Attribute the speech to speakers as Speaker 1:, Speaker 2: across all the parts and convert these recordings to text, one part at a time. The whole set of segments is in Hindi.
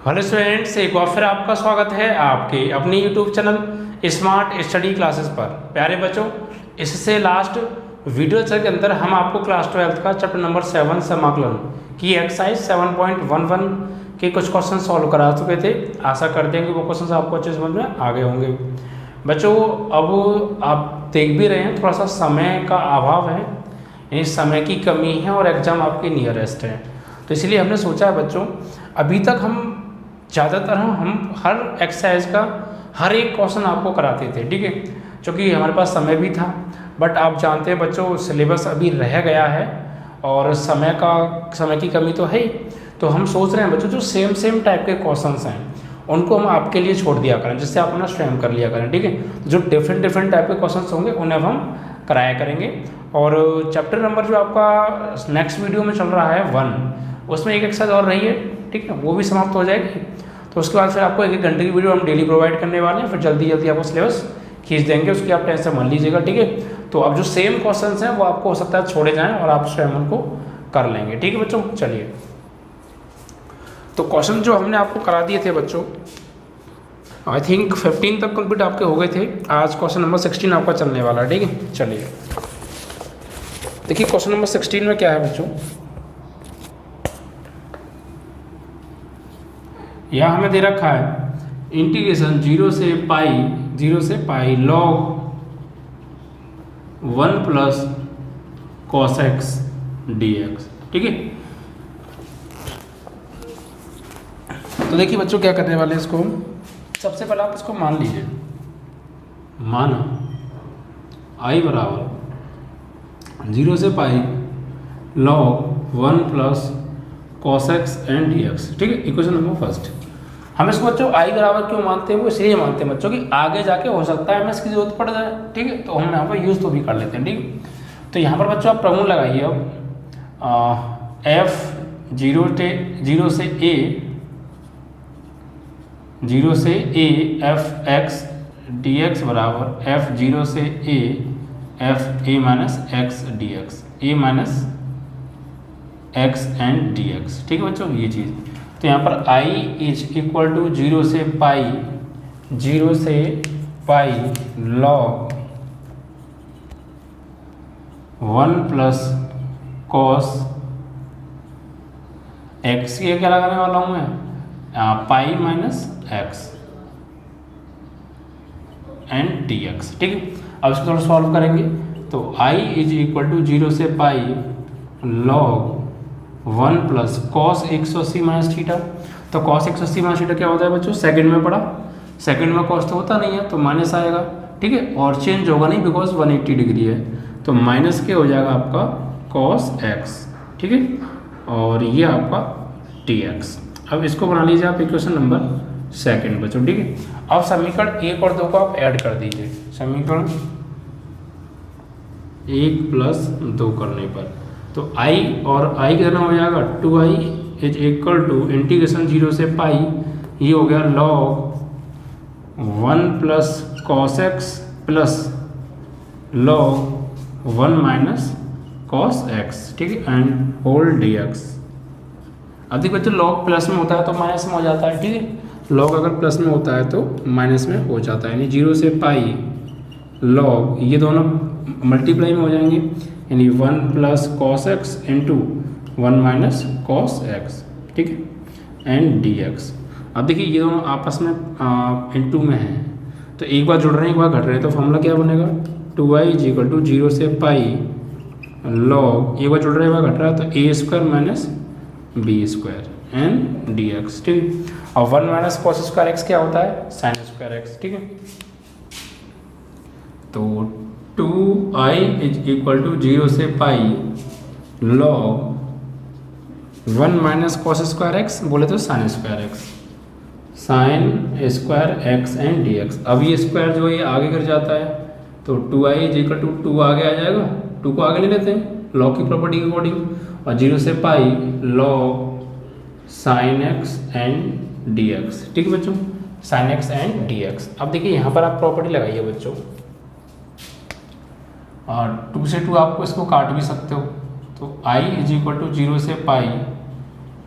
Speaker 1: हेलो स्टूडेंट्स, एक बार फिर आपका स्वागत है आपके अपनी YouTube channel smart study classes पर। प्यारे बच्चों, इससे लास्ट वीडियो के अंदर हम आपको क्लास 12 का चैप्टर नंबर 7 समाकलन की एक्सरसाइज 7.11 के कुछ क्वेश्चन सॉल्व करा चुके थे। आशा करते हैं कि वो क्वेश्चन आपको अच्छे समझ में आ गए होंगे। बच्चों, अब आप देख भी रहे हैं थोड़ा सा समय का अभाव है, यानी समय की कमी है और एग्ज़ाम आपके नियरेस्ट है, तो इसलिए हमने सोचा है बच्चों, अभी तक हम ज़्यादातर हम हर एक्सरसाइज का हर एक क्वेश्चन आपको कराते थे, ठीक है, क्योंकि हमारे पास समय भी था। बट आप जानते हैं बच्चों, सिलेबस अभी रह गया है और समय की कमी तो है ही, तो हम सोच रहे हैं बच्चों जो सेम टाइप के क्वेश्चंस हैं उनको हम आपके लिए छोड़ दिया करें, जिससे आप अपना स्वयं कर लिया करें, ठीक है। जो डिफरेंट टाइप के क्वेश्चंस होंगे उन्हें हम कराया करेंगे। और चैप्टर नंबर जो आपका नेक्स्ट वीडियो में चल रहा है 1, उसमें एक एक्सरसाइज और रही है, ठीक है, वो भी समाप्त हो जाएगी। तो उसके बाद फिर आपको 1 घंटे की वीडियो हम डेली प्रोवाइड करने वाले हैं, फिर जल्दी आपको सिलेबस खींच देंगे, उसकी आप टेंशन मत लीजिएगा, ठीक है। तो अब जो सेम क्वेश्चंस हैं वो आपको हो सकता है छोड़े जाएं और आप स्वयं उनको कर लेंगे, ठीक है बच्चों। चलिए, तो क्वेश्चन जो हमने आपको करा दिए थे बच्चों, आई थिंक 15 तक कंप्लीट आपके हो गए थे। आज क्वेश्चन नंबर 16 आपका चलने वाला है, ठीक है। चलिए देखिए, क्वेश्चन नंबर 16 में क्या है बच्चों, यहाँ हमें दे रखा है इंटीग्रेशन 0 से पाई log 1 plus cos x dx, ठीक है। तो देखिए बच्चों, क्या करने वाले हैं इसको, सबसे पहले आप इसको मान लीजिए, माना i बराबर 0 से पाई log 1 plus cos x and dx, ठीक है। इक्वेशन नंबर फर्स्ट, हम इसको बच्चों i बराबर क्यों मानते हैं, वो इसलिए मानते हैं बच्चों कि आगे जाके हो सकता है हमें इसकी जरूरत पड़ जाए, ठीक है, तो हम यहाँ पर यूज़ तो भी कर लेते हैं, ठीक है। तो यहाँ पर बच्चों आप प्रगुण लगाइए अब f 0 से a f x dx बराबर f 0 से a f a minus x dx, a minus x and dx, ठीक है बच्चों, ये चीज़। तो यहाँ पर i इज इक्वल टू 0 से पाई log 1 प्लस cos x, ये क्या लगाने वाला हूँ मैं, pi minus x and dx, ठीक है। अब इसको थोड़ा सॉल्व करेंगे, तो i इज इक्वल टू 0 से पाई log 1 plus cos 180 minus theta. तो cos 180 माइनस थीटा क्या होता है बच्चों, सेकंड में पढ़ा, सेकंड में cos तो होता नहीं है तो माइनस आएगा, ठीक है, और चेंज होगा नहीं बिकॉज 180 डिग्री है, तो माइनस के हो जाएगा आपका cos x, ठीक है, और ये आपका dx। अब इसको बना लीजिए आप इक्वेशन नंबर सेकंड बच्चों, ठीक है। अब समीकरण 1 और 2 को आप ऐड कर दीजिए, समीकरण 1 प्लस 2 करने पर, तो i और i कितना हो जाएगा 2i is equal to integration 0 से पाई, ये हो गया log 1 plus cos x plus log 1 minus cos x, ठीक है, एंड होल dx। अब देखिए बच्चों, log प्लस में होता है तो माइनस में हो जाता है, ठीक है, log अगर प्लस में होता है तो माइनस में हो जाता है, यानी 0 से पाई log, ये दोनों मल्टीप्लाई में हो जाएंगे, यानी 1 plus cos x into 1 minus cos x, ठीक है, एंड dx। अब देखिए ये दोनों आपस में इंटू में हैं, तो एक बार जुड़ रहे हैं एक बार घट रहे हैं, तो फॉर्मूला क्या बनेगा, 2i इज इक्वल टू 0 से पाई log, एक बार जुड़ रहा है एक बार घट रहा है, तो a square minus b square and dx, ठीक है। और 1 माइनस cos स्क्वायर x क्या होता है, sin स्क्वायर x, ठीक है। तो 2i इज इक्वल टू 0 से पाई log 1 minus cos square x, बोले तो sin square x, sin square x and dx। अब ये स्क्वायर जो ये आगे कर जाता है, तो 2i इज इक्वल टू 2 आगे आ जाएगा, 2 को आगे ले लेते हैं log की प्रॉपर्टी के अकॉर्डिंग, और 0 से पाई log sin x and dx, ठीक है बच्चों, sin x एंड dx। अब देखिए यहाँ पर आप प्रॉपर्टी लगाइए बच्चों, और 2 से 2 आपको इसको काट भी सकते हो, तो i इज इक्वल टू 0 से पाई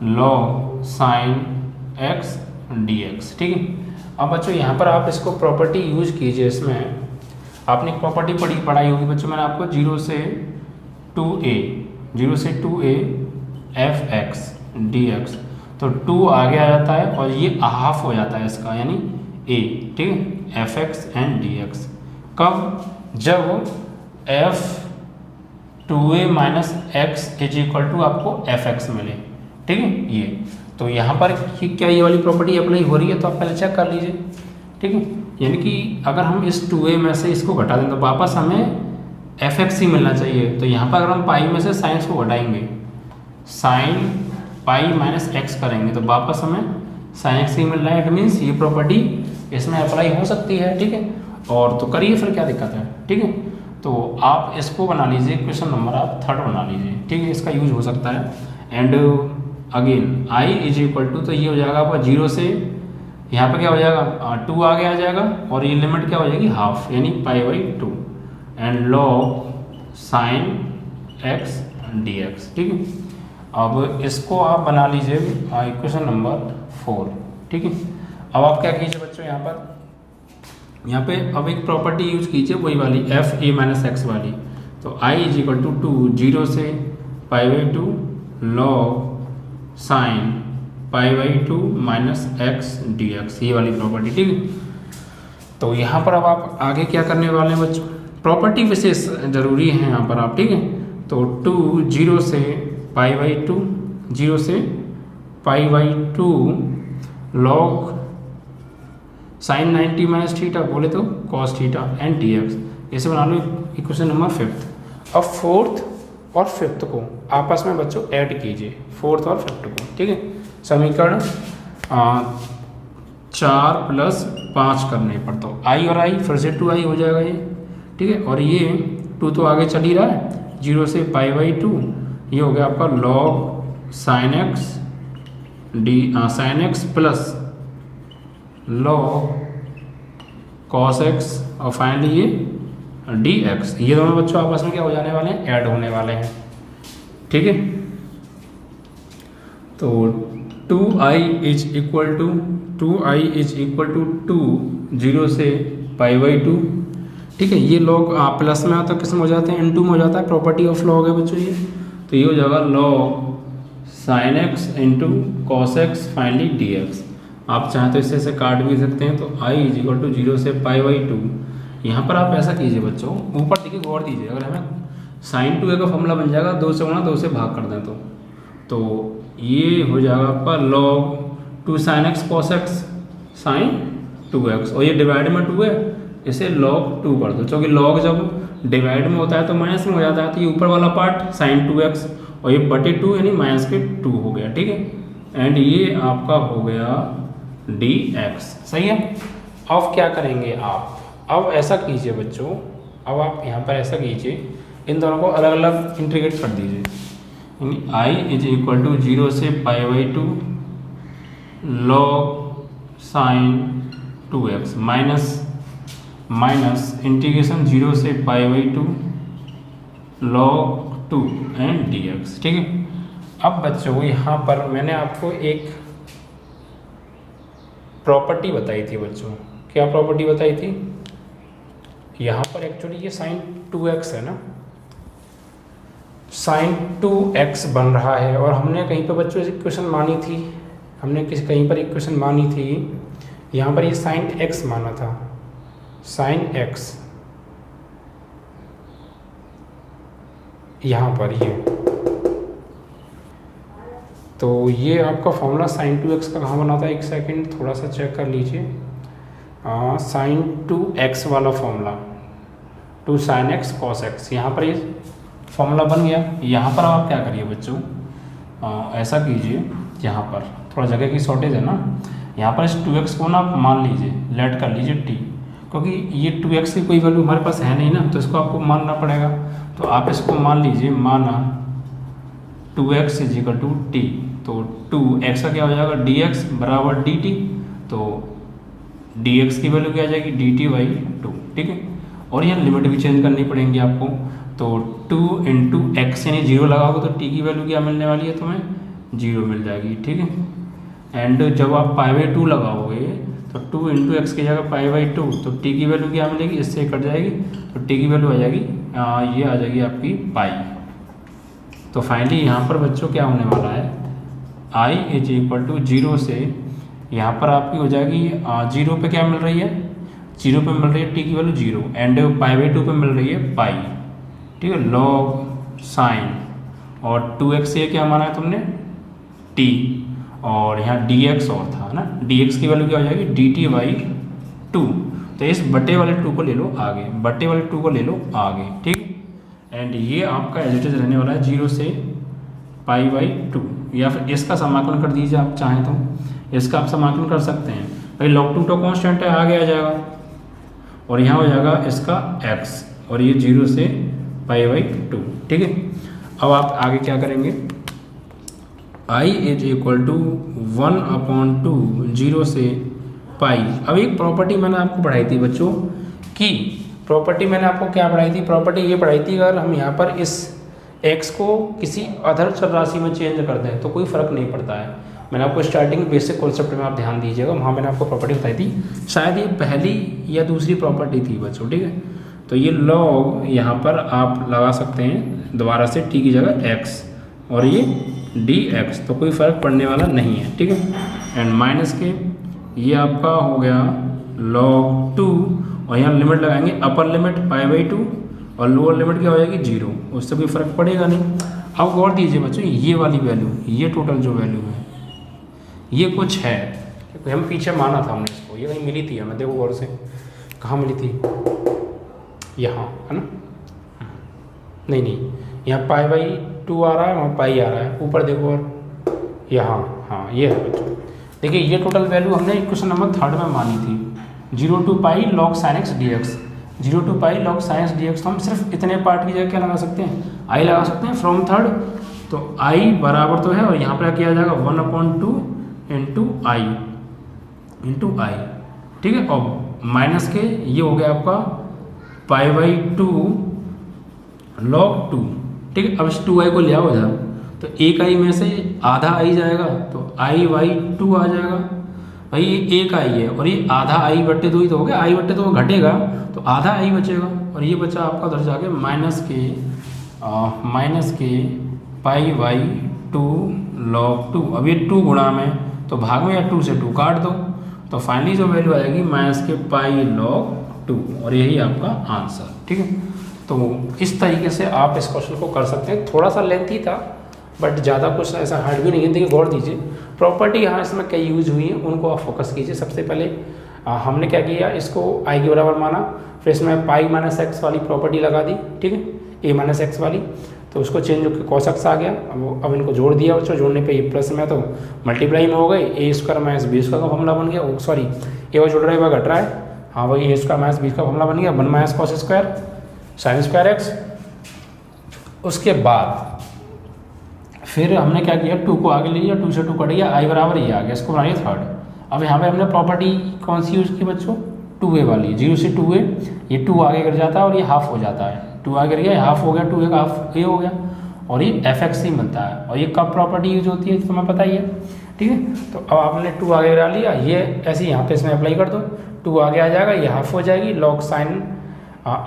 Speaker 1: log sin x dx। ठीक है, अब बच्चों यहाँ पर आप इसको प्रॉपर्टी यूज कीजिए। इसमें आपने एक प्रॉपर्टी पढ़ाई होगी बच्चों, मैंने आपको 0 से 2a fx dx, तो 2 आगे आ जाता है और ये हाफ हो जाता है इसका, यानी a। ठीक है, fx एंड dx कब, जब f 2a minus x is equal to आपको fx मिले। ठीक है, ये तो यहाँ पर क्या ये वाली प्रॉपर्टी अप्लाई हो रही है, तो आप पहले चेक कर लीजिए। ठीक है, यानी कि अगर हम इस 2a में से इसको घटा दें तो वापस हमें fx ही मिलना चाहिए। तो यहाँ पर अगर हम पाई में से साइंस को घटाएंगे, साइन पाई माइनस एक्स करेंगे तो वापस हमें साइन एक्स ही मिल रहा है। इट मीन्स ये प्रॉपर्टी इसमें अप्लाई हो सकती है। ठीक है, और तो करिए फिर, क्या दिक्कत है। ठीक है, तो आप इसको बना लीजिए, क्वेश्चन नंबर आप 3 बना लीजिए। ठीक है, इसका यूज हो सकता है। And again i is equal to, तो ये हो जाएगा आपका 0 से यहाँ पर क्या हो जाएगा 2 आगे आ जाएगा और ये लिमिट क्या हो जाएगी हाफ, यानी π/2 and log sine x dx। ठीक है, अब इसको आप बना लीजिए इक्वेशन नंबर 4। ठीक है, अब आप क्या कीजिए बच्चों, यहाँ पे अब एक प्रॉपर्टी यूज कीजिए वही वाली fa माइनस एक्स वाली। तो i इज इक्वल टू 2 0 से π/2 log sine π/2 minus x dx, ये वाली प्रॉपर्टी। ठीक है, तो यहाँ पर अब आप आगे क्या करने वाले हैं बच्चों, प्रॉपर्टी विशेष जरूरी है यहाँ पर आप। ठीक है, तो 2 0 से π/2 0 से π/2 log साइन 90 माइनस थीटा बोले तो कॉस थीटा एंड dx, ऐसे बना लो इक्वेशन नंबर 5। अब 4th और 5th को आपस में बच्चों ऐड कीजिए, 4th और 5th को। ठीक है, समीकरण 4 + 5 करने पर तो i और i फिर से 2i हो जाएगा ये। ठीक है, और ये 2 तो आगे चल ही रहा है, 0 से π/2 ये हो गया आपका log sine x plus log cos x और फाइनली ये dx, ये दोनों बच्चों आपस में क्या हो जाने वाले हैं, ऐड होने वाले हैं। ठीक है, तो 2i इज इक्वल टू 2 0 से π/2। ठीक है, ये log प्लस में आता है, किस में हो जाते हैं, इनटू में हो जाता है, प्रॉपर्टी ऑफ log है बच्चों ये। तो ये हो जाएगा log sine x into cos x finally dx। आप चाहें तो इससे ऐसे काट भी सकते हैं। तो i इज इक्वल टू 0 से π/2, यहाँ पर आप ऐसा कीजिए बच्चों, ऊपर देखिए गौर दीजिए, अगर हमें साइन 2a का फॉर्मूला बन जाएगा 2 से गुणा 2 से भाग कर दें तो ये हो जाएगा आपका log 2 sine x cos x sine 2x, और ये डिवाइड में 2 है, इसे log 2 कर दो, क्योंकि log जब डिवाइड में होता है तो माइनस में हो जाता है। तो ये ऊपर वाला पार्ट साइन 2x और ये बटे 2 यानी माइनस के 2 हो गया। ठीक है, एंड ये आपका हो गया dx। सही है, अब क्या करेंगे आप, अब ऐसा कीजिए बच्चों, अब आप यहाँ पर ऐसा कीजिए, इन दोनों को अलग अलग इंटीग्रेट कर दीजिए। i इज इक्वल टू 0 से π/2 log sign 2x minus integration 0 से π/2 log 2 एंड dx। ठीक है, अब बच्चों यहाँ पर मैंने आपको एक प्रॉपर्टी बताई थी बच्चों, क्या प्रॉपर्टी बताई थी, यहाँ पर एक्चुअली ये साइन 2x है ना, साइन 2x बन रहा है, और हमने कहीं पर बच्चों इक्वेशन मानी थी, कहीं पर इक्वेशन मानी थी, यहाँ पर ये साइन x माना था, साइन x यहाँ पर ये, तो ये आपका फॉर्मूला साइन 2x का कहाँ बना था, एक सेकंड थोड़ा सा चेक कर लीजिए। साइन 2x वाला formula 2 sine x cos x, यहाँ पर ये फॉर्मूला बन गया। यहाँ पर आप क्या करिए बच्चों, ऐसा कीजिए, यहाँ पर थोड़ा जगह की शॉर्टेज है ना, यहाँ पर इस 2x को ना मान लीजिए, लेट कर लीजिए t, क्योंकि ये 2x की कोई वैल्यू हमारे पास है नहीं ना, तो इसको आपको मानना पड़ेगा। तो आप इसको मान लीजिए, माना 2x is equal to t, तो 2x का क्या हो जाएगा dx बराबर dt, तो dx की वैल्यू क्या आ जाएगी dt/2। ठीक है, और यहाँ लिमिट भी चेंज करनी पड़ेंगी आपको, तो 2 इंटू एक्स यानी 0 लगाओगे तो t की वैल्यू क्या मिलने वाली है, तुम्हें 0 मिल जाएगी। ठीक है, एंड जब आप पाई बाई 2 लगाओगे तो 2 इंटू एक्स की जगह पाई बाई 2, तो टी की वैल्यू क्या मिलेगी, इससे कट जाएगी, तो टी की वैल्यू आ जाएगी ये आ जाएगी आपकी पाई। तो फाइनली यहाँ पर बच्चों क्या होने वाला है, आई इज इक्वल टू 0 से यहाँ पर आपकी हो जाएगी 0 पे क्या मिल रही है, 0 पे मिल रही है टी की वैल्यू 0 एंड पाई बाई 2 पे मिल रही है पाई, ठीक है, लॉग साइन और 2x ये क्या माना है तुमने t, और यहाँ dx और था ना, dx की वैल्यू क्या हो जाएगी dt बाई 2, तो इस बटे वाले 2 को ले लो आगे, बटे वाले 2 को ले लो आगे, ठीक। एंड ये आपका एज इट इज रहने वाला है 0 से पाई बाई 2, या फिर इसका समाकलन कर दीजिए आप चाहें तो, इसका आप समाकलन कर सकते हैं भाई, log 2 तो कॉन्स्टेंट है आगे आ जाएगा, और यहाँ हो जाएगा इसका x, और ये 0 से पाई बाई 2, ठीक है। अब आप आगे क्या करेंगे, i इज इक्वल टू 1/2 0 से पाई। अब एक प्रॉपर्टी मैंने आपको पढ़ाई थी बच्चों कि प्रॉपर्टी मैंने आपको क्या पढ़ाई थी, प्रॉपर्टी ये पढ़ाई थी अगर हम यहाँ पर इस x को किसी अधर चर राशि में चेंज कर दें तो कोई फर्क नहीं पड़ता है। मैंने आपको स्टार्टिंग बेसिक कॉन्सेप्ट में आप ध्यान दीजिएगा, वहाँ मैंने आपको प्रॉपर्टी बताई थी, शायद ये पहली या दूसरी प्रॉपर्टी थी बच्चों, ठीक है। तो ये लॉग यहाँ पर आप लगा सकते हैं दोबारा से t की जगह x और ये dx, तो कोई फर्क पड़ने वाला नहीं है, ठीक है। एंड माइनस के ये आपका हो गया log 2, और यहाँ लिमिट लगाएंगे, अपर लिमिट पाई बाई 2 और लोअर लिमिट क्या हो जाएगी 0, उससे कोई फर्क पड़ेगा नहीं। अब गौर दीजिए बच्चों, ये वाली वैल्यू, ये टोटल जो वैल्यू है ये कुछ है, हम पीछे माना था हमने इसको, ये कहीं मिली थी हमें, देखो गौर से कहाँ मिली थी, यहाँ है ना, नहीं यहाँ पाई बाई 2 आ रहा है, वहाँ पाई आ रहा है, ऊपर देखो और यहाँ, हाँ ये है बच्चों। देखिए ये टोटल वैल्यू हमने क्वेश्चन नंबर 3 में मानी थी, 0 to pi log sin x dx, 0 to pi log sin x dx, तो हम सिर्फ इतने पार्ट की जगह क्या लगा सकते हैं, i लगा सकते हैं फ्रॉम थर्ड, तो i बराबर तो है, और यहाँ पर किया जाएगा 1/2 इंटू आई, ठीक है। और माइनस के ये हो गया आपका पाई बाई 2 log 2, ठीक है। अब इस 2i को ले आओ इधर, तो एक आई में से आधा आई जाएगा, तो i बाई 2 आ जाएगा, भाई ये एक आई है और ये आधा आई बट्टे 2 ही तो हो गया, आई बट्टे 2 घटेगा तो आधा आई बचेगा, और ये बचा आपका उधर जाके माइनस के पाई बाई 2 log 2। अब ये 2 गुणा में तो भाग में या 2 से 2 काट दो, तो फाइनली जो वैल्यू आ जाएगी माइनस के पाई log 2, और यही आपका आंसर, ठीक है। तो इस तरीके से आप इस क्वेश्चन को कर सकते हैं, थोड़ा सा लेंथी था बट ज़्यादा कुछ ऐसा हार्ड भी नहीं है। देखिए गौर दीजिए, प्रॉपर्टी यहाँ इसमें कई यूज़ हुई हैं, उनको आप फोकस कीजिए। सबसे पहले हमने क्या किया, इसको आई के बराबर माना, फिर इसमें पाई माइनस एक्स वाली प्रॉपर्टी लगा दी, ठीक है, ए माइनस एक्स वाली, तो उसको चेंज होकर कॉस एक्स आ गया। अब इनको जोड़ दिया बच्चों, जोड़ने पे ये प्लस में तो मल्टीप्लाई में हो गए, ए स्क्वायर माइनस बी स्क्वायर का फॉर्मूला बन गया, सॉरी ए वो जुड़ रहा है वह घट रहा है, हाँ वही ए स्क्वायर माइनस बी का फॉर्मूला बन गया, 1 minus cos square sine square x. उसके बाद फिर हमने क्या किया, 2 को आगे ले लिया, 2 से 2 कट गया, आई बराबर ये आ गया, इसको बनाइए थर्ड। अब यहाँ पे हमने प्रॉपर्टी कौन सी यूज़ की बच्चों, 2a वाली, 0 से 2a, ये 2 आगे गिर जाता है और ये हाफ हो जाता है, 2 आगे गिर गया, हाफ हो गया, 2a का हाफ a हो गया, और ये fx ही मिलता है। और ये कब प्रॉपर्टी यूज होती है तुम्हें पता ही है, ठीक है। तो अब आपने 2 आगे गिरा लिया, ये ऐसे यहाँ पे इसमें अप्लाई कर दो, 2 आगे आ जाएगा, ये हाफ हो जाएगी, log sin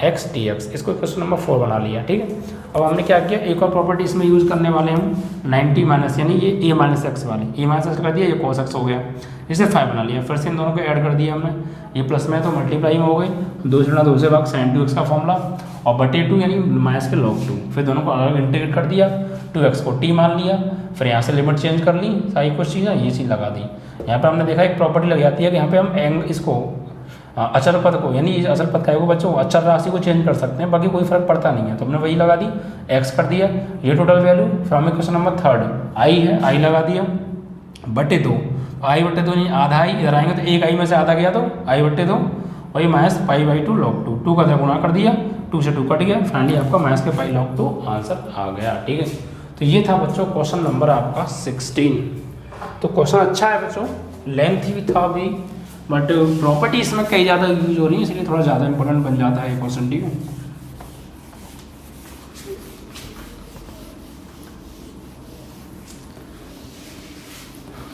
Speaker 1: x dx, इसको क्वेश्चन नंबर 4 बना लिया, ठीक है। अब हमने क्या किया, एक और प्रॉपर्टी इसमें यूज़ करने वाले हम 90 माइनस, यानी ये a माइनस एक्स वाली, a माइनस एक्स कर दिया, ये cos x हो गया, इसे 5 बना लिया, फिर से इन दोनों को ऐड कर दिया हमने, ये प्लस में तो मल्टीप्लाई में हो गई, 2 से 2 से भाग sin 2x का फॉर्मूला, और बटे 2 यानी माइनस के log 2, फिर दोनों को अलग इंटीग्रेट कर दिया, 2x को t मान लिया, फिर यहाँ से लिमिट चेंज कर ली, सारी कुछ चीज़ें ये चीज़ लगा दी। यहाँ पर हमने देखा एक प्रॉपर्टी लग जाती है कि यहाँ पे हम इसको अचर पद को, यानी अचर पद का बच्चों अचर राशि को चेंज कर सकते हैं, बाकी कोई फर्क पड़ता नहीं है, तो हमने वही लगा दी, x कर दिया, ये total value from question number 3 आई है, आई लगा दिया, बटे 2, आई बटे 2 नहीं आधा आई, इधर आएंगे तो एक आई में से आधा गया तो आई बटे 2, और ये माइनस पाई बाई 2 log 2, 2 का गुणा कर दिया, 2 से 2 कट गया, फाइनली आपका माइनस के पाई log 2 आंसर आ गया, ठीक है। तो ये था बच्चों क्वेश्चन नंबर आपका 16। तो क्वेश्चन अच्छा है बच्चों, लेंथ भी था अभी, बट प्रॉपर्टी इसमें कई ज़्यादा यूज हो रही है, इसलिए थोड़ा ज़्यादा इंपॉर्टेंट बन जाता है ये क्वेश्चन, ठीक है।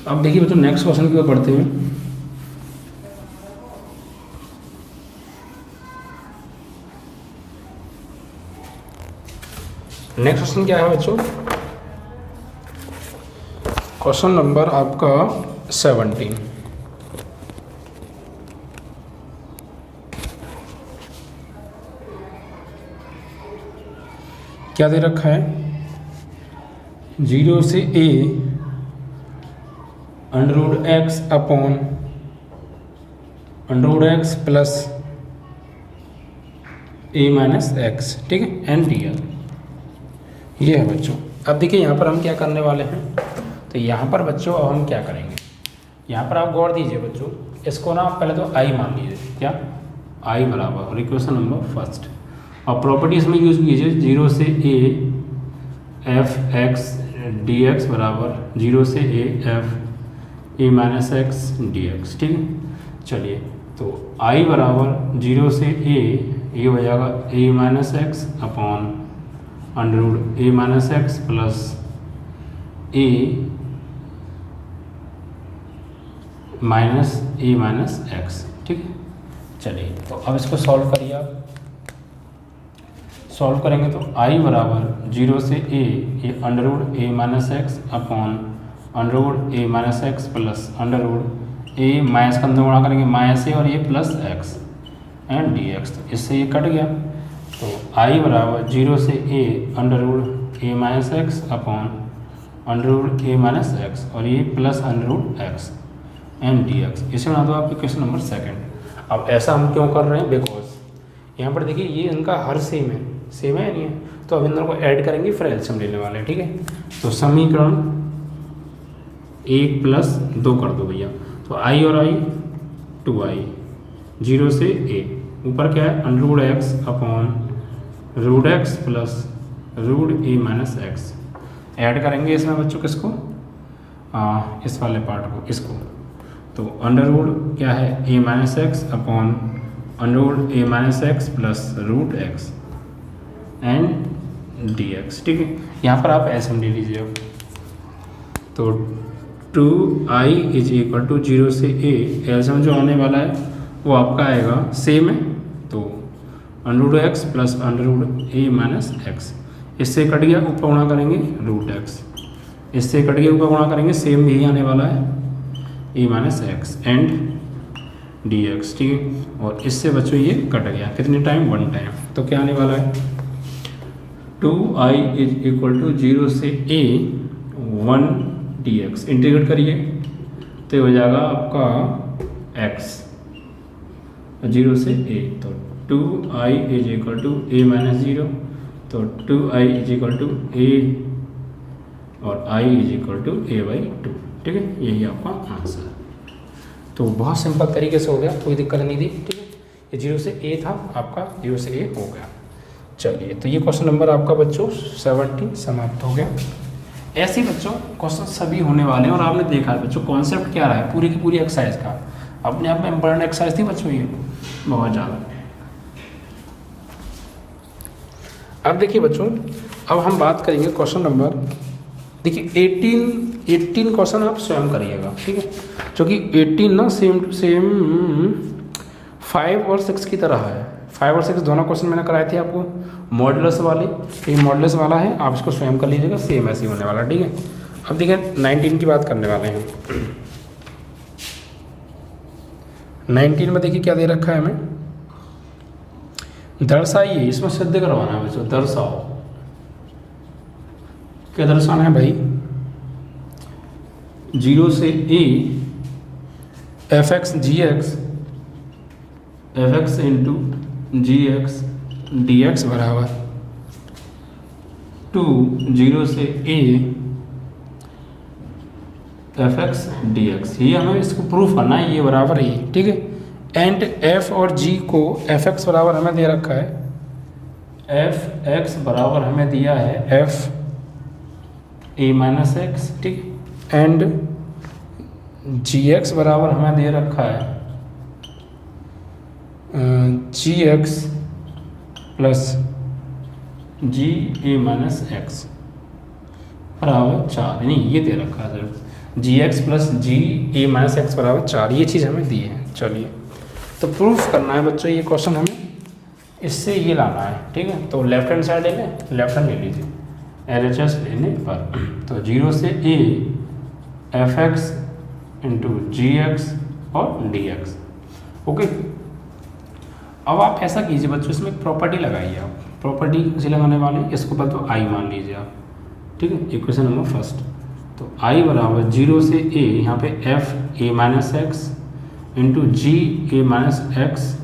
Speaker 1: अब देखिए बच्चों नेक्स्ट क्वेश्चन की ओर बढ़ते हैं। नेक्स्ट क्वेश्चन क्या है बच्चों? क्वेश्चन नंबर आपका 17। क्या दे रखा है? 0 से a √x upon √x plus a minus x, ठीक है, एन डी एल। ये है बच्चों। अब देखिए यहाँ पर हम क्या करने वाले हैं, तो यहाँ पर बच्चों अब हम क्या करेंगे, यहाँ पर आप गौर दीजिए बच्चों, इसको ना आप पहले तो i मान लीजिए, क्या i बराबर, और इक्वेशन नंबर फर्स्ट, और प्रॉपर्टीज में यूज़ कीजिए 0 से a f x dx बराबर 0 से a f a minus x D x, ठीक है। चलिए तो i बराबर 0 से a, ये हो जाएगा a minus x upon under a minus x plus a minus a minus x, ठीक है। चलिए तो अब इसको सॉल्व करिए आप। सॉल्व करेंगे तो i बराबर 0 से a, ये under a minus x upon under a minus x plus under a minus का अंदर गुणा करेंगे माइनस a और ये plus x and d x, तो इससे ये कट गया। तो i बराबर 0 से a under a minus x upon under a minus x और ये plus under x and d x, इसे बना दो आप इक्वेशन नंबर सेकंड। अब ऐसा हम क्यों कर रहे हैं, बिकॉज यहाँ पर देखिए ये इनका हर सेम है, सेम है नहीं है, तो अब इन दोनों को ऐड करेंगे फिर एलसीएम लेने वाले हैं, ठीक है। तो समीकरण 1 प्लस 2 कर दो भैया, तो i और i 2i 0 से a, ऊपर क्या है under x upon root x plus root a minus x, add करेंगे इसमें बच्चों किसको, इस वाले पार्ट को, इसको, तो अंडर रूट क्या है a minus x upon under a minus x plus root x and d x, ठीक है। यहाँ पर आप ऐसे ले लीजिए अब, तो 2i इज इक्वल टू 0 से a, एल्सियम जो आने वाला है वो आपका आएगा सेम है, तो under x plus under a minus x, इससे कट गया ऊपर गुणा करेंगे रूट एक्स, इससे कट गया ऊपर गुणा करेंगे, सेम यही आने वाला है a minus x and d x, ठीक है। और इससे बच्चों ये कट गया कितने टाइम, 1 टाइम, तो क्या आने वाला है 2i इज इक्वल टू 0 से a 1 dx, इंटीग्रेट करिए तो ये हो जाएगा आपका x 0 से a, तो 2i is equal to a minus 0, तो 2i is equal to a और i is equal to a by 2, ठीक है, यही आपका आंसर। तो बहुत सिंपल तरीके से हो गया, कोई दिक्कत नहीं थी, ठीक है। ये 0 से a था आपका, 0 से a हो गया। चलिए तो ये क्वेश्चन नंबर आपका बच्चों 17 समाप्त हो गया। ऐसे ही बच्चों क्वेश्चन सभी होने वाले हैं, और आपने देखा है बच्चों कॉन्सेप्ट क्या रहा है पूरी की पूरी एक्सरसाइज का, अपने आप में इम्पोर्टेंट एक्सरसाइज थी बच्चों ये बहुत ज़्यादा। अब देखिए बच्चों, अब हम बात करेंगे क्वेश्चन नंबर, देखिए 18 क्वेश्चन आप स्वयं करिएगा, ठीक है, क्योंकि 18 ना सेम टू सेम 5 और 6 की तरह है। 5 और 6 दोनों क्वेश्चन मैंने कराए थे आपको मॉडुलस वाले, ये मॉडुलस वाला है, आप इसको स्वयं कर लीजिएगा, सेम ऐसे ही होने वाला, ठीक है। अब देखिए 19 की बात करने वाले हैं। 19 में देखिए क्या दे रखा है हमें, दर्शाइए, इसमें सिद्ध करवाना है बच्चों, दर्शाओ, क्या दर्शाना है भाई, 0 से a fx gx fx into gx dx बराबर 2 0 से a fx dx, ये हमें इसको प्रूफ करना है, ये बराबर है, ठीक है। एंड f और g को fx बराबर हमें दे रखा है, fx बराबर हमें दिया है f a माइनस एक्स, ठीक, एंड gx बराबर हमें दे रखा है gx plus g a minus x बराबर 4, नहीं ये दे रखा है सर, जी एक्स प्लस जी ए माइनस एक्स बराबर 4, ये चीज़ हमें दी है। चलिए तो प्रूफ करना है बच्चों, ये क्वेश्चन हमें इससे ये लाना है, ठीक है। तो लेफ्ट हैंड साइड ले लें, लेफ्ट हैंड ले लीजिए LHS लेने पर। तो 0 से a F x into g x और डी एक्स। ओके, अब आप ऐसा कीजिए बच्चों, इसमें एक प्रॉपर्टी लगाइए आप। प्रॉपर्टी किसी लगाने वाले, इसको पहले तो आई मान लीजिए आप, ठीक है। इक्वेशन नंबर फर्स्ट, तो आई बराबर 0 से a, यहाँ पे f a minus x into ji A minus x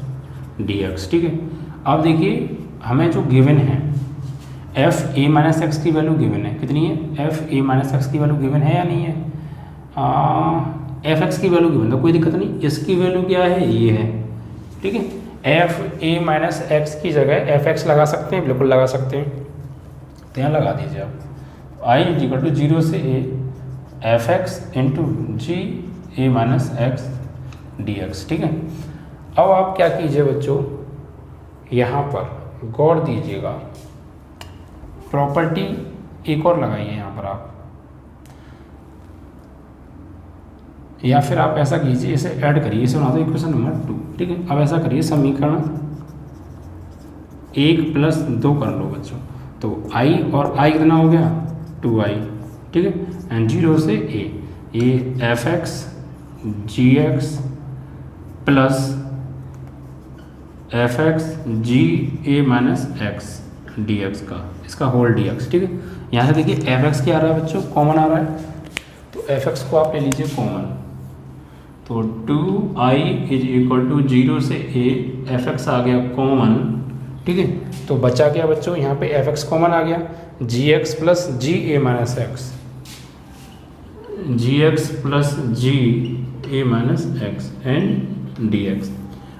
Speaker 1: D x, ठीक है। अब देखिए हमें जो गिवन है एफ ए माइनस एक्स की वैल्यू गिवन है, कितनी है, एफ ए माइनस एक्स की वैल्यू गिवन है या नहीं है, एफ एक्स की वैल्यू गिवन, तो कोई दिक्कत नहीं। इसकी वैल्यू क्या है, ये है, ठीक है। एफ ए माइनस एक्स की जगह एफ एक्स लगा सकते हैं, बिल्कुल लगा सकते हैं, तो यहाँ लगा दीजिए आप। आई इक्वल टू 0 से A F x into ji A minus x D x, ठीक है। अब आप क्या कीजिए बच्चों, यहाँ पर गौर दीजिएगा, प्रॉपर्टी एक और लगाइए यहाँ पर आप, या फिर आप ऐसा कीजिए, इसे ऐड करिए, इसे बना दो इक्वेशन नंबर 2, ठीक है। अब ऐसा करिए, समीकरण 1 प्लस 2 कर लो बच्चों, तो i और i कितना हो गया 2i, ठीक है। एंड 0 से a F X ji x plus F X G A minus x D X का, इसका होल डी एक्स, ठीक है। यहाँ से देखिए एफ एक्स क्या आ रहा है बच्चों, कॉमन आ रहा है, तो एफ एक्स को आप ले लीजिए कॉमन, तो 2i इज इक्वल टू 0 से a एफ एक्स आ गया कॉमन, ठीक है। तो बचा क्या बच्चों, यहाँ पे एफ एक्स कॉमन आ गया, g x plus g A minus x, ji x plus g A minus x and d x.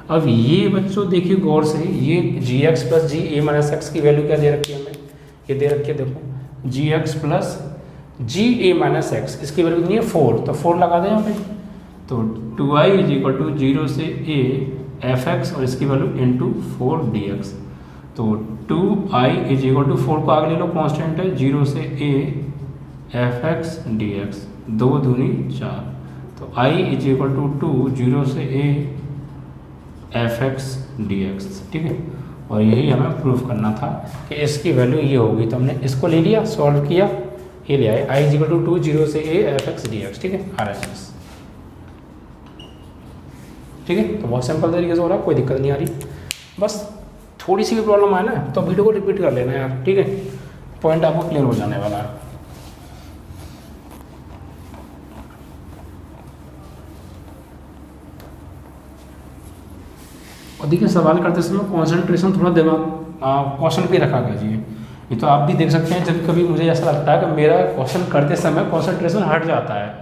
Speaker 1: अब ये बच्चों देखिए गौर से, ये जी एक्स प्लस जी ए माइनस एक्स की वैल्यू क्या दे रखी है हमें, ये दे रखी है, देखो जी एक्स प्लस जी ए माइनस एक्स, इसकी वैल्यू कितनी है 4, तो 4 लगा दें यहाँ पे। तो 2i इज इक्वल टू 0 से a एफ एक्स और इसकी वैल्यू इंटू 4 डी एक्स, तो 2i इज इक्वल टू 4 को आगे ले लो, कांस्टेंट है, 0 से a F x D x, 2 दूनी 4, तो i इज इक्वल टू 2 0 से a F x D x, ठीक है। और यही हमें प्रूफ करना था कि इसकी वैल्यू ये होगी, तो हमने इसको ले लिया, सॉल्व किया, ये ले आए, i इज इक्वल टू 2 0 से a F x D x, ठीक है, RHS, ठीक है। तो बहुत सिंपल तरीके से हो रहा है, कोई दिक्कत नहीं आ रही, बस थोड़ी सी भी प्रॉब्लम आए ना तो वीडियो को रिपीट कर लेना यार, ठीक है, पॉइंट आपको क्लियर हो जाने वाला है। और देखिए सवाल करते समय कंसंट्रेशन थोड़ा दिमाग क्वेश्चन पे रखा कीजिए, ये तो आप भी देख सकते हैं, जब कभी मुझे ऐसा लगता है कि मेरा क्वेश्चन करते समय कंसंट्रेशन हट जाता है,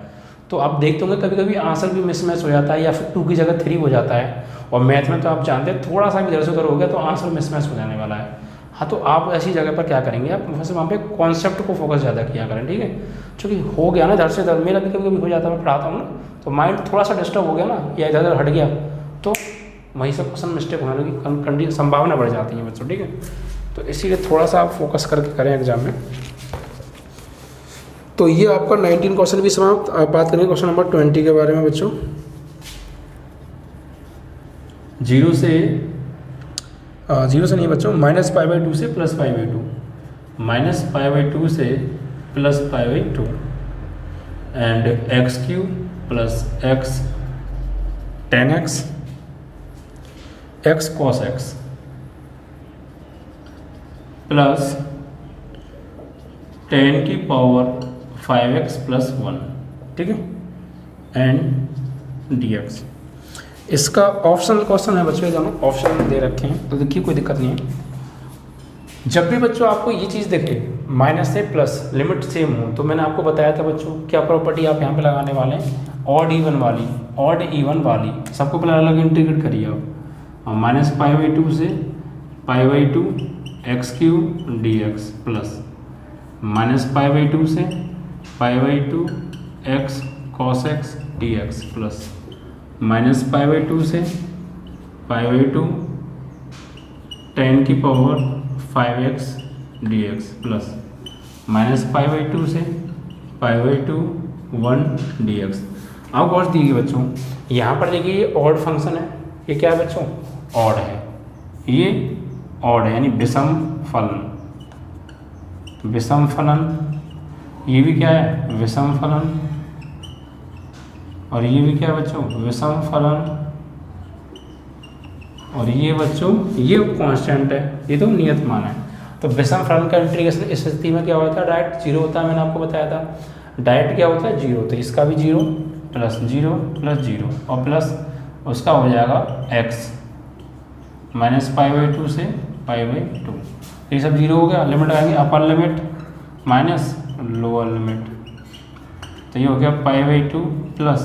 Speaker 1: तो आप देखते होंगे कभी कभी आंसर भी मिसमैच हो जाता है, या फिर 2 की जगह 3 हो जाता है, और मैथ में तो आप जानते हैं थोड़ा सा भी इधर से उधर हो गया तो आंसर मिसमैच हो जाने वाला है। हाँ, तो आप ऐसी जगह पर क्या करेंगे, आप वैसे वहाँ पे कॉन्सेप्ट को फोकस ज़्यादा किया करें, ठीक है। क्योंकि हो गया ना इधर से उधर, मेरा भी कभी कभी हो जाता है, मैं पढ़ाता हूँ ना, तो माइंड थोड़ा सा डिस्टर्ब हो गया ना, या इधर उधर हट गया, तो वहीं से क्वेश्चन मिस्टेक होने की संभावना बढ़ जाती है बच्चों, ठीक है। तो इसीलिए थोड़ा सा आप फोकस करके करें एग्जाम में। तो ये आपका 19 क्वेश्चन भी समाप्त। आप बात करेंगे क्वेश्चन नंबर 20 के बारे में बच्चों। 0 से नहीं बच्चों, -π/2 से +π/2, -π/2 से +π/2 and x³ plus x tan x x cos x plus tan की पावर 5x + 1, ठीक है, एंड dx। इसका ऑप्शनल क्वेश्चन है बच्चों, दोनों ऑप्शन दे रखे हैं, तो देखिए कोई दिक्कत नहीं है। जब भी बच्चों आपको ये चीज़ देखे माइनस से प्लस लिमिट सेम हो, तो मैंने आपको बताया था बच्चों क्या प्रॉपर्टी आप यहाँ पे लगाने वाले हैं, ऑड इवन वाली, सबको पहले अलग इंटीग्रेट करिए आप, -π/2 से π/2 x³ dx प्लस -π/2 से π/2 x cos x dx plus -π/2 से π/2 tan की पावर 5x dx प्लस -π/2 से π/2 1 dx। अब गौर दीजिए बच्चों, यहाँ पर देखिए ये ऑड फंक्शन है, ये क्या है बच्चों, ऑड है, ये ऑड है यानी विषम फलन, विषम फलन। ये भी क्या है, विषम फलन, और ये भी क्या है बच्चों, विषम फलन। और ये बच्चों ये कांस्टेंट है, ये तो नियत मान है। तो विषम फलन का इंटीग्रेशन इस स्थिति में क्या होता है, डायरेक्ट जीरो होता है, मैंने आपको बताया था डायरेक्ट क्या होता है, जीरो। तो इसका भी zero plus zero plus zero और प्लस उसका हो जाएगा x माइनस π/2 से π/2। ये सब जीरो हो गया, लिमिट आएंगे upper limit minus lower limit, तो ये हो गया π/2 प्लस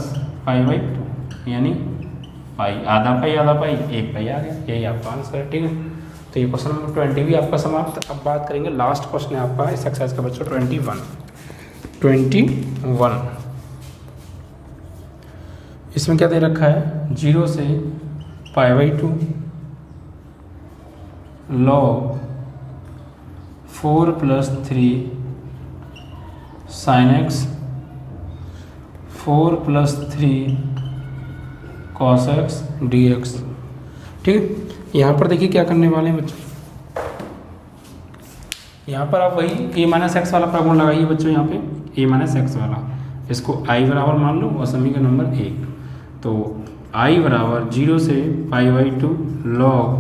Speaker 1: π/2 यानी पाई, आधा पाई 1 पाई आ गया, यही आपका आंसर है। ठीक है, तो ये क्वेश्चन नंबर 20 भी आपका समाप्त। अब बात करेंगे लास्ट क्वेश्चन है आपका इस एक्सरसाइज का बच्चों 21। इसमें क्या दे रखा है, 0 से π/2 log 4 + 3 sin x 4 + 3 cos x dx। ठीक, यहाँ पर देखिए क्या करने वाले हैं बच्चों, यहाँ पर आप वही a - x वाला प्रगुण लगाइए बच्चों, यहाँ पे a - x वाला, इसको i बराबर मान लो और समीकरण नंबर 1। तो i बराबर 0 से π/2 log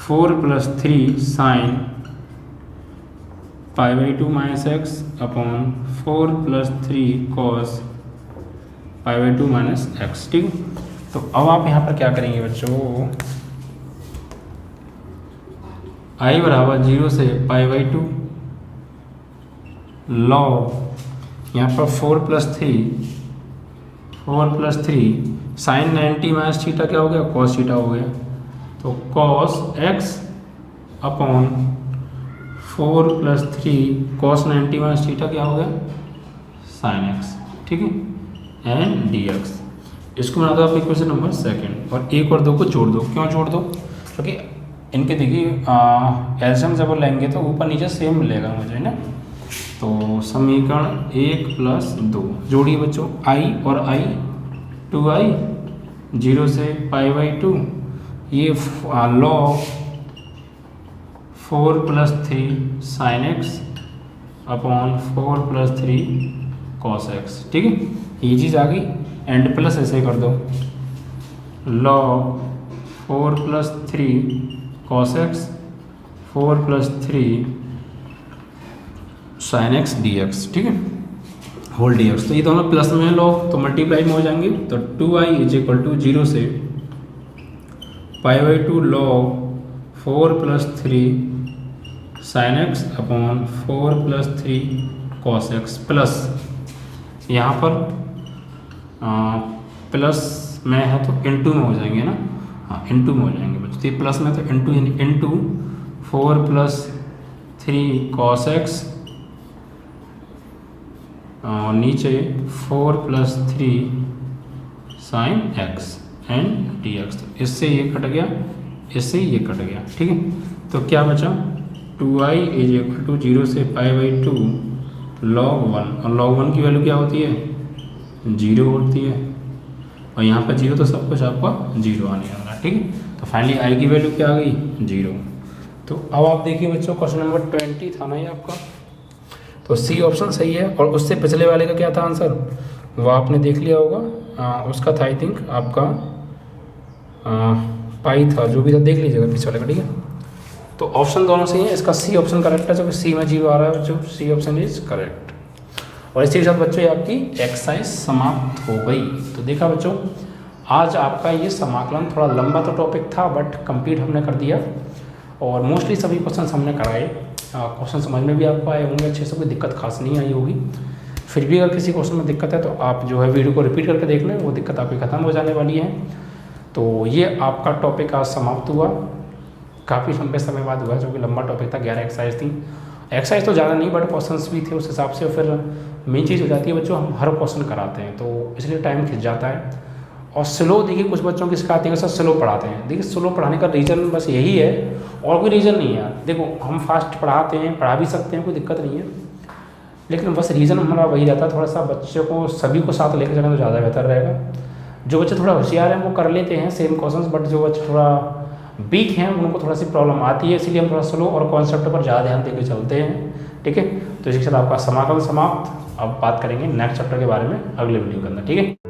Speaker 1: 4 + 3 sin π/2 - x upon 4 + 3 cos π/2 - x। ठीक, तो अब आप यहाँ पर क्या करेंगे बच्चों, i बराबर 0 से π/2 log यहाँ पर 4 + 3 साइन 90 - थीटा क्या हो गया, cos थीटा हो गया। तो cos x upon 4 + 3 cos 90 - theta क्या हो गया, sin x। ठीक है, एंड dx। इसको बना दो आप इक्वेशन नंबर 2 और 1 और 2 को जोड़ दो। क्यों जोड़ दो, क्योंकि इनके देखिए एल्सियम जब लेंगे तो ऊपर नीचे सेम मिलेगा मुझे ना। तो समीकरण 1 + 2 जोड़िए बच्चों, i और i 2i 0 से π/2 ये log 4 + 3 sin x upon 4 + 3 cos x। ठीक है, ये चीज़ आ गई, एंड प्लस ऐसे कर दो log 4 + 3 cos x 4 + 3 sin x dx। ठीक है, होल dx। तो ये दोनों प्लस में है log, तो मल्टीप्लाई में हो जाएंगे। तो 2i = 0 से π/2 log 4 + 3 sin x upon 4 + 3 cos x plus यहाँ पर प्लस में है तो इनटू में हो जाएंगे ना, हाँ इनटू में हो जाएंगे बच्चों। तो ये प्लस में तो इनटू यानी इनटू 4 + 3 cos x और नीचे 4 + 3 sin x एंड dx। तो इससे ये कट गया, इससे ये कट गया। ठीक है, तो क्या बचा, 2i = 0 से π/2 log 1, और log 1 की वैल्यू क्या होती है, 0 होती है, और यहाँ पर 0 तो सब कुछ आपका 0 आने वाला। ठीक है, तो फाइनली i की वैल्यू क्या आ गई, 0। तो अब आप देखिए बच्चों क्वेश्चन नंबर 20 था ना ये आपका, तो सी ऑप्शन सही है। और उससे पिछले वाले का क्या था आंसर, वो आपने देख लिया होगा, उसका था आई थिंक आपका पाई था, जो भी था देख लीजिएगा पीछे वाले का। ठीक है, तो ऑप्शन दोनों सही है, इसका सी ऑप्शन करेक्ट है, जब सी में 0 आ रहा है, जो सी ऑप्शन इज करेक्ट। और इसी के साथ बच्चों ये आपकी एक्सरसाइज समाप्त हो गई। तो देखा बच्चों, आज आपका ये समाकलन थोड़ा लंबा तो टॉपिक था, बट कंप्लीट हमने कर दिया और मोस्टली सभी क्वेश्चन हमने कराए। क्वेश्चन समझ में भी आपको आए होंगे अच्छे से, कोई दिक्कत खास नहीं आई होगी। फिर भी अगर किसी क्वेश्चन में दिक्कत है तो आप जो है वीडियो को रिपीट करके देख लें, वो दिक्कत आपकी ख़त्म हो जाने वाली है। तो ये आपका टॉपिक आज समाप्त हुआ, काफ़ी लंबे समय बाद हुआ, जो कि लंबा टॉपिक था। 11 एक्सरसाइज थी, एक्सरसाइज तो ज़्यादा नहीं बट क्वेश्चंस भी थे, उस हिसाब से फिर मेन चीज़ हो जाती है बच्चों, हम हर क्वेश्चन कराते हैं तो इसलिए टाइम खिंच जाता है। और स्लो देखिए, कुछ बच्चों की सिखाते हैं सर स्लो पढ़ाते हैं। देखिए स्लो पढ़ाने का रीज़न बस यही है, और कोई रीज़न नहीं है। देखो हम फास्ट पढ़ाते हैं, पढ़ा भी सकते हैं, कोई दिक्कत नहीं है, लेकिन बस रीज़न हमारा वही रहता है, थोड़ा सा बच्चों को सभी को साथ लेकर चलें तो ज़्यादा बेहतर रहेगा। जो बच्चे थोड़ा होशियार हैं वो कर लेते हैं सेम क्वेश्चंस, बट जो बच्चे थोड़ा वीक हैं उनको थोड़ा सी प्रॉब्लम आती है, इसलिए हम थोड़ा स्लो और कॉन्सेप्ट पर ज़्यादा ध्यान देकर चलते हैं। ठीक है, तो इसके साथ आपका समाकलन समाप्त। अब बात करेंगे नेक्स्ट चैप्टर के बारे में अगले वीडियो के अंदर। ठीक है।